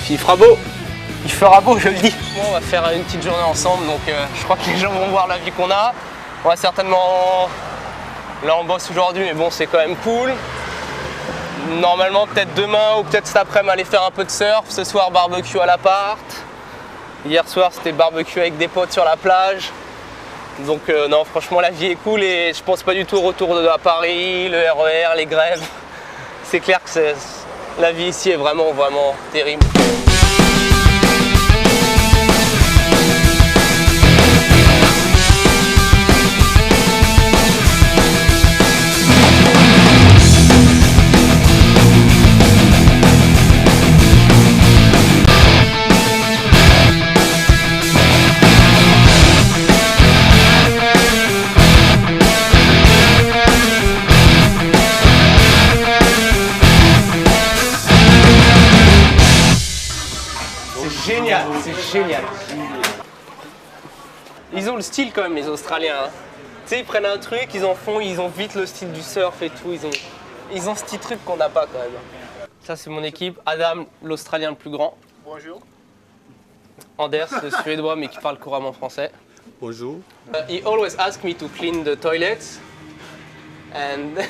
Il fera beau. Il fera beau, je le dis. Bon, on va faire une petite journée ensemble, donc je crois que les gens vont voir la vie qu'on a. On va certainement... Là, on bosse aujourd'hui, mais bon, c'est quand même cool. Normalement, peut-être demain ou peut-être cet après-midi, aller faire un peu de surf. Ce soir, barbecue à l'appart. Hier soir, c'était barbecue avec des potes sur la plage. Donc non, franchement, la vie est cool et je pense pas du tout au retour à Paris, le RER, les grèves. C'est clair que la vie ici est vraiment terrible. C'est génial. Ils ont le style quand même, les Australiens. Hein. Tu sais, ils prennent un truc, ils en font, ils ont vite le style du surf et tout. Ils ont ce petit truc qu'on n'a pas quand même. Ça, c'est mon équipe. Adam, l'Australien le plus grand. Bonjour. Anders, le Suédois, mais qui parle couramment français. Bonjour. He always asks me to clean the toilets. And...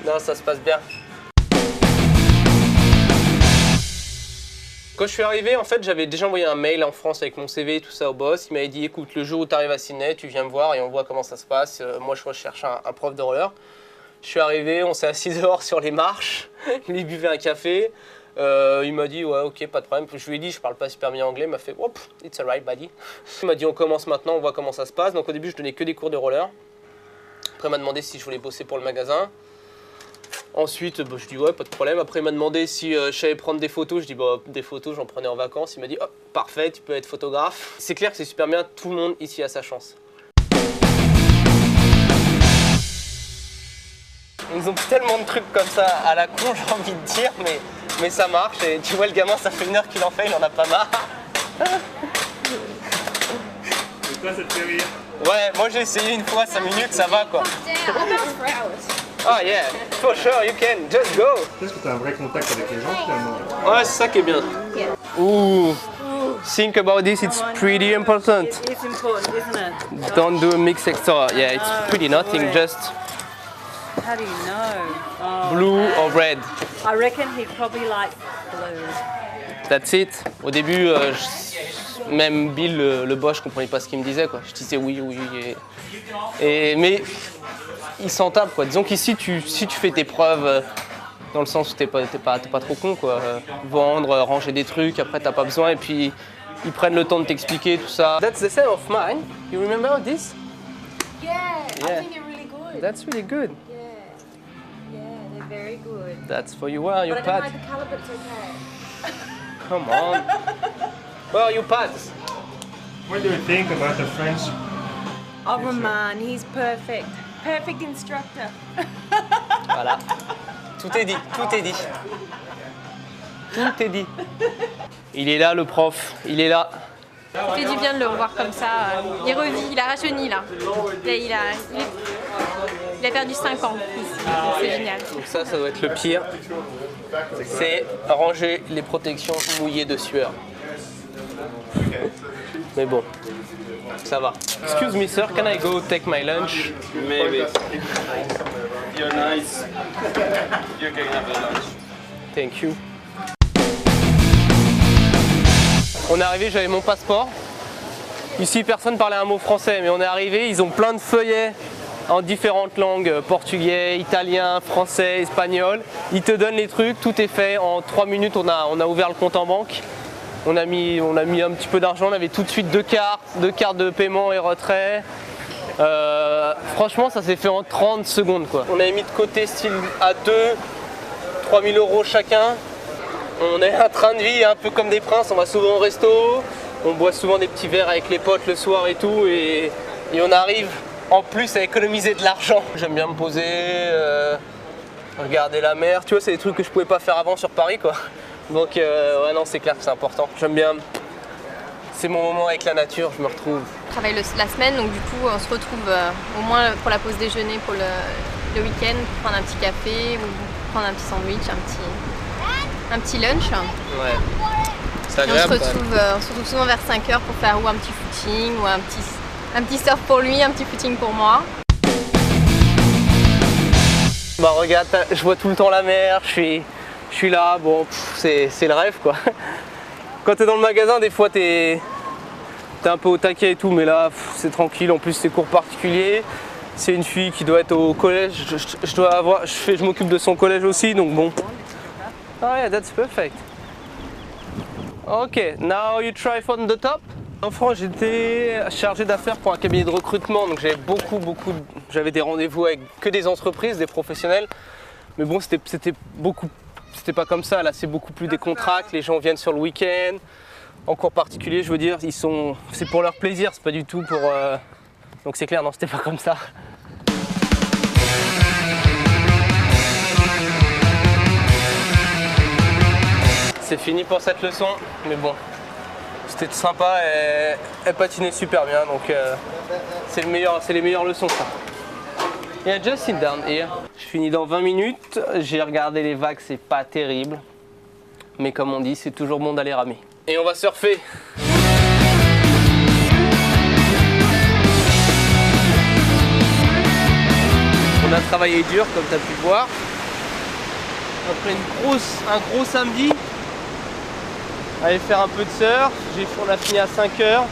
non, ça se passe bien. Quand je suis arrivé, en fait, j'avais déjà envoyé un mail en France avec mon CV et tout ça au boss. Il m'avait dit, écoute, le jour où tu arrives à Sydney, tu viens me voir et on voit comment ça se passe. Moi, je recherche un prof de roller. Je suis arrivé, on s'est assis dehors sur les marches. Il buvait un café. Il m'a dit, ouais, ok, pas de problème. Je lui ai dit, je parle pas super bien anglais. Il m'a fait, oh, it's alright, buddy. Il m'a dit, on commence maintenant, on voit comment ça se passe. Donc au début, je donnais que des cours de roller. Après, il m'a demandé si je voulais bosser pour le magasin. Ensuite, bah, je dis ouais, pas de problème. Après, il m'a demandé si je savais prendre des photos. Je dis bah, des photos, j'en prenais en vacances. Il m'a dit oh, parfait, tu peux être photographe. C'est clair que c'est super bien, tout le monde ici a sa chance. Ils ont tellement de trucs comme ça à la con, j'ai envie de dire, mais ça marche. Et tu vois, le gamin, ça fait 1 heure qu'il en fait, il en a pas marre. Et toi, ça te fait rire? Ouais, moi j'ai essayé une fois, 5 minutes, ça va quoi. Ah yeah, for sure, you can, just go. Est-ce que tu as un vrai contact avec les gens finalement? Ouais, c'est ça qui est bien. Ooh, think about this, it's pretty important. It's important, isn't it? Don't do a mix extra. Yeah, it's pretty nothing, just How do you know? Oh, blue or red. I reckon he'd probably like blue. That's it. Au début, même Bill, le boss, je comprenais pas ce qu'il me disait. Quoi. Je disais oui. Mais il s'en tape. Quoi. Disons qu'ici, si tu fais tes preuves, dans le sens où t'es pas trop con, quoi. Vendre, ranger des trucs, après t'as pas besoin. Et puis, ils prennent le temps de t'expliquer tout ça. That's the same of mine. You remember this? Yeah, I think you're really good. That's really good. Yeah, they're very good. That's for you. Where are your But I don't pads? like the colour, but it's okay. Come on. Where are your pads? What do you think about the French? Oh, Roman, he's perfect. Perfect instructor. Voilà. Tout est dit, tout est dit. Tout est dit. Il est là, le prof. Il est là. Ça fait du bien de le revoir comme ça. Il revit, il a rajeuni là. Il a perdu 5 ans ici. C'est génial. Donc ça doit être le pire. C'est ranger les protections mouillées de sueur. Mais bon, ça va. Excuse me sir, can I go take my lunch? Maybe. You're nice. You can have a lunch. Thank you. On est arrivé, j'avais mon passeport. Ici, personne parlait un mot français, mais on est arrivé, ils ont plein de feuillets en différentes langues, portugais, italien, français, espagnol. Ils te donnent les trucs, tout est fait. En 3 minutes, on a ouvert le compte en banque. On a mis un petit peu d'argent, on avait tout de suite 2 cartes de paiement et retrait. Franchement, ça s'est fait en 30 secondes, quoi. On avait mis de côté style à 2, 3 000 € chacun. On est un train de vie un peu comme des princes, on va souvent au resto, on boit souvent des petits verres avec les potes le soir et tout, et on arrive en plus à économiser de l'argent. J'aime bien me poser, regarder la mer, tu vois, c'est des trucs que je pouvais pas faire avant sur Paris, quoi. Donc ouais, non, c'est clair que c'est important. J'aime bien, c'est mon moment avec la nature, je me retrouve. On travaille la semaine, donc du coup on se retrouve au moins pour la pause déjeuner, pour le week-end, pour prendre un petit café ou prendre un petit sandwich, petit lunch. Ouais. C'est Et on se agréable. quand même. retrouve souvent vers 5h pour faire ou un petit footing ou un petit surf pour lui, un petit footing pour moi. Bah regarde, je vois tout le temps la mer, je suis là, bon, c'est le rêve quoi. Quand t'es dans le magasin, des fois t'es un peu au taquet et tout, mais là c'est tranquille, en plus c'est cours particulier. C'est une fille qui doit être au collège, je m'occupe de son collège aussi, donc bon. Oh yeah, that's perfect. Ok, now you try from the top. En France, j'étais chargé d'affaires pour un cabinet de recrutement, donc j'avais j'avais des rendez-vous avec que des entreprises, des professionnels. Mais bon, c'était pas comme ça. Là, c'est beaucoup plus des contracts. Les gens viennent sur le week-end. En cours particulier, je veux dire, c'est pour leur plaisir, c'est pas du tout pour. Donc c'est clair, non, c'était pas comme ça. C'est fini pour cette leçon, mais bon. C'était sympa, elle patinait super bien, donc c'est les meilleures leçons ça. Yeah, just sit down here. Je finis dans 20 minutes, j'ai regardé les vagues, c'est pas terrible. Mais comme on dit, c'est toujours bon d'aller ramer. Et on va surfer. On a travaillé dur comme tu as pu voir. Après un gros samedi. Aller faire un peu de surf, on a fini à 5h.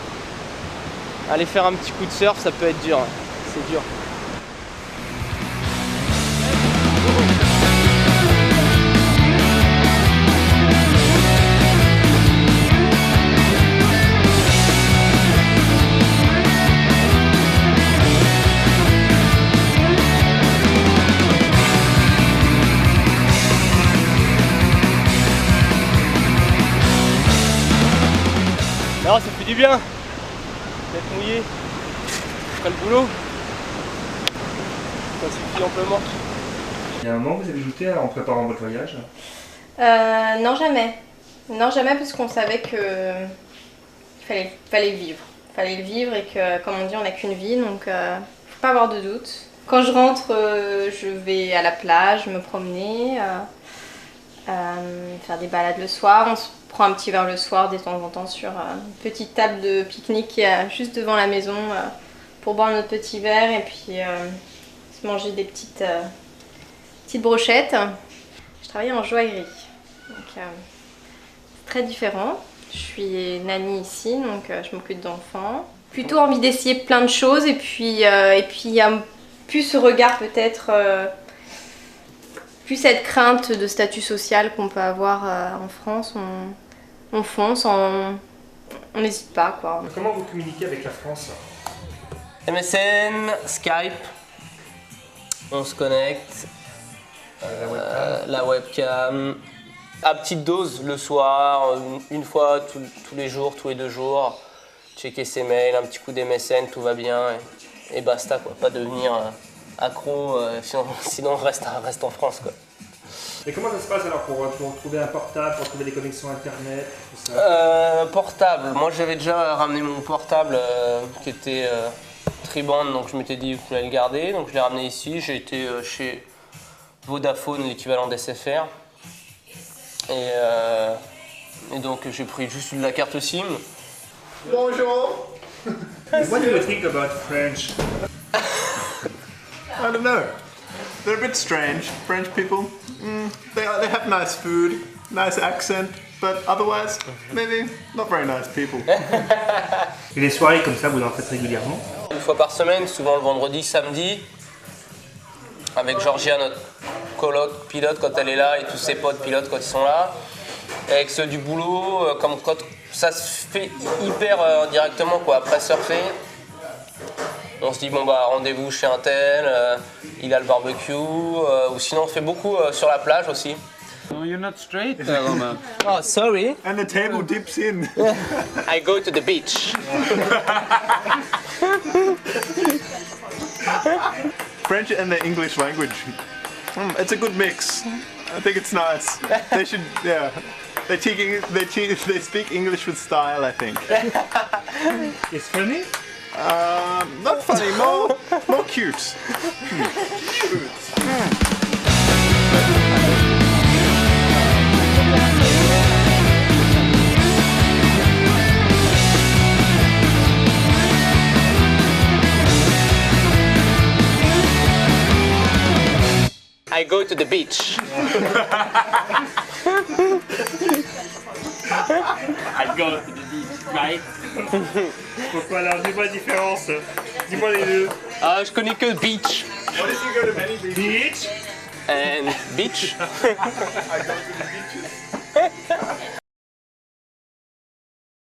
Aller faire un petit coup de surf, ça peut être dur, hein. C'est dur. Non, ça fait du bien d'être mouillé après le boulot. Ça suffit amplement. Il y a un moment que vous avez douté en préparant votre voyage? Non, jamais. Non, jamais, parce qu'on savait qu'il fallait le vivre. Il fallait le vivre et que, comme on dit, on n'a qu'une vie, donc faut pas avoir de doute. Quand je rentre, je vais à la plage, me promener, faire des balades le soir. On se prend un petit verre le soir de temps en temps sur une petite table de pique-nique qui est juste devant la maison pour boire notre petit verre et puis se manger des petites brochettes. Je travaille en joaillerie, donc c'est très différent. Je suis nanny ici, donc je m'occupe d'enfants. Plutôt envie d'essayer plein de choses et puis il y a plus ce regard peut-être, plus cette crainte de statut social qu'on peut avoir en France. On fonce, on n'hésite pas quoi. Comment vous communiquez avec la France? MSN, Skype, on se connecte, la webcam, à petite dose le soir, une fois tous les jours, tous les 2 jours, checker ses mails, un petit coup d'MSN, tout va bien et basta quoi, pas devenir accro, sinon on reste en France quoi. Et comment ça se passe alors pour trouver un portable, pour trouver des connexions internet, tout ça? Portable, moi j'avais déjà ramené mon portable qui était triband, donc je m'étais dit que je voulais le garder, donc je l'ai ramené ici, j'ai été chez Vodafone, l'équivalent d'SFR, et donc j'ai pris juste la carte SIM. Bonjour! What do you think about French? I don't know. They're a bit strange. French people. They have nice food, nice accent, but otherwise, maybe not very nice people. Et les soirées comme ça, vous en faites régulièrement? Une fois par semaine, souvent le vendredi, samedi, avec Georgia, notre coloc pilote quand elle est là et tous ses potes pilotes quand ils sont là. Et avec ceux du boulot, comme quand ça se fait hyper directement quoi, après surfer. On se dit bon bah rendez-vous chez un tel, il a le barbecue, ou sinon on fait beaucoup sur la plage aussi. No, you're not straight, Romain. Oh sorry, And the table dips in. I go to the beach. French and the English language. It's a good mix. I think it's nice. They should, yeah. They speak English with style, I think. It's funny? Not funny, more cute. Cute. I go to the beach. I go to the beach, right? Pourquoi alors? Dis-moi la différence. Dis-moi les deux. Ah, je connais que beach What if you go to many beaches? Beach. and beach. I go to the beaches.